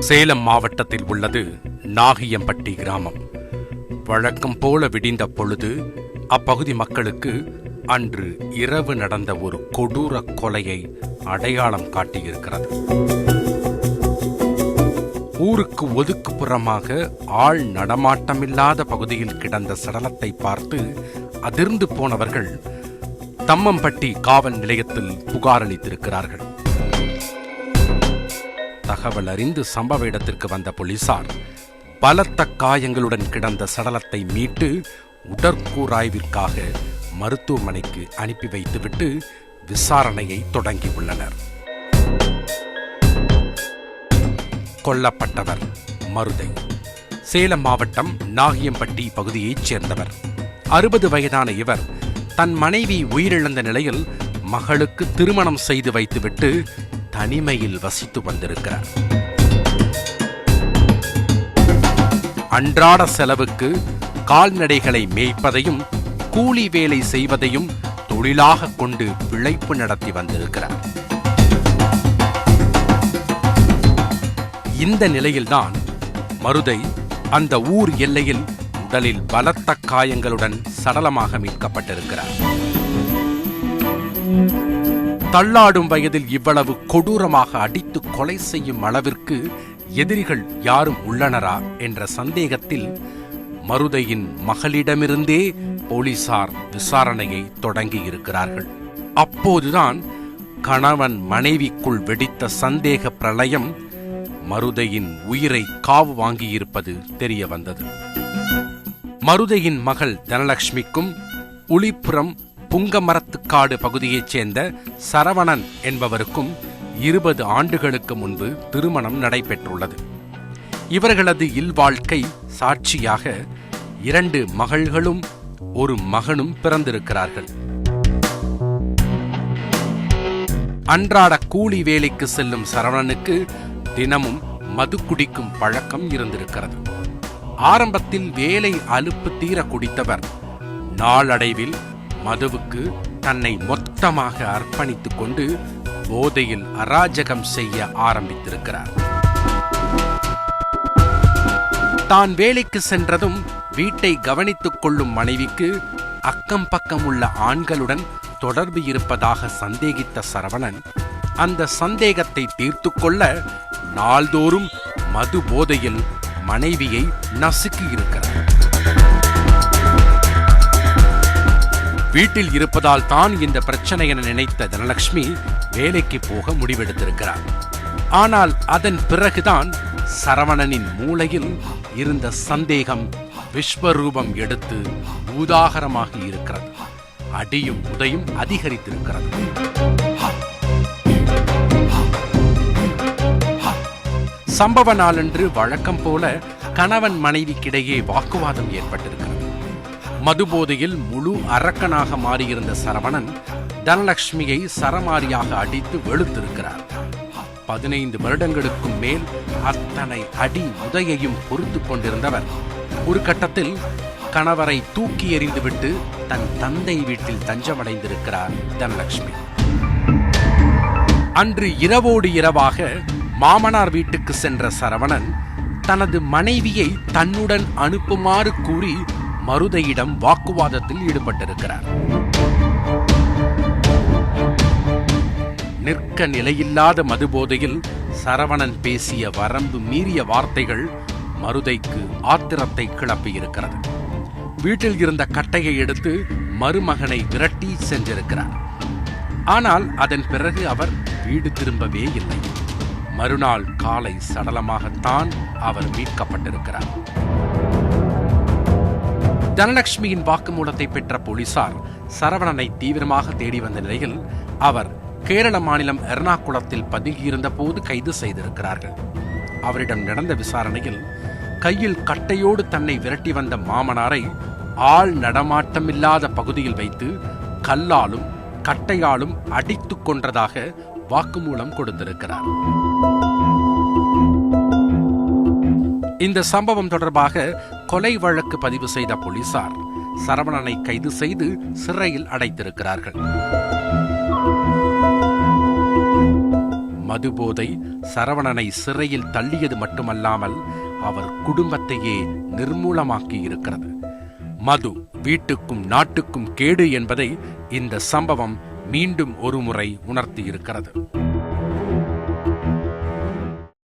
சேலம் மாவட்டத்தில் உள்ளது நாகியம்பட்டி கிராமம். வழக்கம் போல விடிந்த பொழுது அப்பகுதி மக்களுக்கு அன்று இரவு நடந்த ஒரு கொடூர கொலையை அடையாளம் காட்டியிருக்கிறது. ஊருக்கு ஒதுக்குப்புறமாக ஆள் நடமாட்டமில்லாத பகுதியில் கிடந்த சடலத்தை பார்த்து அதிர்ந்து போனவர்கள் தம்மம்பட்டி காவல் நிலையத்தில் புகார் அளித்திருக்கிறார்கள். தகவல் அறிந்து சம்பவ இடத்திற்கு வந்த போலீசார் பலத்த காயங்களுடன் கிடந்த சடலத்தை மீட்டு உடற்கூறாய்விற்காக மருத்துவமனைக்கு அனுப்பி வைத்துவிட்டு விசாரணையை தொடங்கியுள்ளனர். கொல்லப்பட்டவர் மருதை, சேலம் மாவட்டம் நாகியம்பட்டி பகுதியைச் சேர்ந்தவர். 60 வயதான இவர் தன் மனைவி உயிரிழந்த நிலையில் மகளுக்கு திருமணம் செய்து வைத்துவிட்டு தனிமையில் வசித்து வந்திருக்கிறார். அன்றாட செலவுக்கு கால்நடைகளை மேய்ப்பதையும் கூலி வேலை செய்வதையும் தொழிலாக கொண்டு பிழைப்பு நடத்தி வந்திருக்கிறார். இந்த நிலையில்தான் மருதை அந்த ஊர் எல்லையில் உடலில் பலத்த காயங்களுடன் சடலமாக மீட்கப்பட்டிருக்கிறார். தள்ளாடும் வயதில் இவ்வளவு கொடூரமாக அடித்து கொலை செய்யும் அளவிற்கு எதிரிகள் யாரும் உள்ளனரா என்ற சந்தேகத்தில் மருதையின் மகளிடமிருந்தே போலீசார் விசாரணையை தொடங்கியிருக்கிறார்கள். அப்போதுதான் கணவன் மனைவிக்குள் வெடித்த சந்தேக பிரளயம் மருதையின் உயிரை காவு வாங்கியிருப்பது தெரிய வந்தது. மருதையின் மகள் தனலட்சுமிக்கும் உளிப்புறம் புங்கமரத்துக்காடு பகுதியைச் சேர்ந்த சரவணன் என்பவருக்கும் 20 ஆண்டுகளுக்கு முன்பு திருமணம் நடைபெற்றுள்ளது. இவர்களது இல்வாழ்க்கை சாட்சியாக 2 மகள்களும் ஒரு மகனும் பிறந்திருக்கிறார்கள். அன்றாட கூலி வேலைக்கு செல்லும் சரவணனுக்கு தினமும் மது குடிக்கும் பழக்கம் இருந்திருக்கிறது. ஆரம்பத்தில் வேலை அலுப்பு தீர குடித்தவர் நாளடைவில் மதுவுக்கு தன்னை மொத்தமாக அர்ப்பணித்துக் கொண்டு போதையில் அராஜகம் செய்ய ஆரம்பித்திருக்கிறார். தான் வேலைக்கு சென்றதும் வீட்டை கவனித்துக் கொள்ளும் மனைவிக்கு அக்கம் பக்கம் உள்ள ஆண்களுடன் தொடர்பு இருப்பதாக சந்தேகித்த சரவணன் அந்த சந்தேகத்தை தீர்த்து கொள்ள நாள்தோறும் மது போதையில் மனைவியை நசுக்கி இருக்கிறார். வீட்டில் இருப்பதால் தான் இந்த பிரச்சனை என நினைத்த தனலட்சுமி வேலைக்கு போக முடிவெடுத்திருக்கிறார். ஆனால் அதன் பிறகுதான் சரவணனின் மூளையில் இருந்த சந்தேகம் விஸ்வரூபம் எடுத்து பூதாகரமாகி இருக்கிறது. அடியும் உதையும் அதிகரித்திருக்கிறது. சம்பவ நாளன்று வழக்கம் போல கணவன் மனைவிக்கிடையே வாக்குவாதம் ஏற்பட்டிருக்கிறது. மதுபோதையில் முழு அரக்கனாக மாறியிருந்த சரவணன் தனலட்சுமியை சரமாரியாக அடித்து வெளுத்திருக்கிறார். 15 வருடங்களுக்கும் மேல் அத்தனை அடி உதையையும் பொறுத்து கொண்டிருந்தவர் ஒரு கட்டத்தில் கணவரை தூக்கி எறிந்துவிட்டு தன் தந்தை வீட்டில் தஞ்சமடைந்திருக்கிறார் தனலட்சுமி. அன்று இரவோடு இரவாக மாமனார் வீட்டுக்கு சென்ற சரவணன் தனது மனைவியை தன்னுடன் அனுப்புமாறு கூறி மருதையிடம் வாக்குவாதத்தில் ஈடுபட்டிருக்கிறார். நிற்க நிலையில்லாத மதுபோதையில் சரவணன் பேசிய வரம்பு மீறிய வார்த்தைகள் மருதைக்கு ஆத்திரத்தை கிளப்பியிருக்கிறது. வீட்டில் இருந்த கட்டையை எடுத்து மருமகனை விரட்டி சென்றிருக்கிறார். ஆனால் அதன் பிறகு அவர் வீடு திரும்பவே இல்லை. மறுநாள் காலை சடலமாகத்தான் அவர் மீட்கப்பட்டிருக்கிறார். தனலட்சுமியின் வாக்குமூலத்தை பெற்ற போலீசார் சரவணனை தீவிரமாக தேடி வந்த நிலையில் அவர் கேரள மாநிலம் எர்ணாகுளத்தில் பதுங்கியிருந்த போது கைது செய்திருக்கிறார்கள். அவரிடம் நடந்த விசாரணையில் கையில் கட்டையோடு தன்னை விரட்டி வந்த மாமனாரை ஆள் நடமாட்டமில்லாத பகுதியில் வைத்து கல்லாலும் கட்டையாலும் அடித்துக் கொன்றதாக வாக்குமூலம் கொடுத்திருக்கிறார். இந்த சம்பவம் தொடர்பாக கொலை வழக்கு பதிவு செய்த போலீசார் சரவணனை கைது செய்து சிறையில் அடைத்திருக்கிறார்கள். மதுபோதை சரவணனை சிறையில் தள்ளியது மட்டுமல்லாமல் அவர் குடும்பத்தையே நிர்மூலமாக்கி இருக்கிறது. மது வீட்டுக்கும் நாட்டுக்கும் கேடு என்பதை இந்த சம்பவம் மீண்டும் ஒருமுறை உணர்த்தியிருக்கிறது.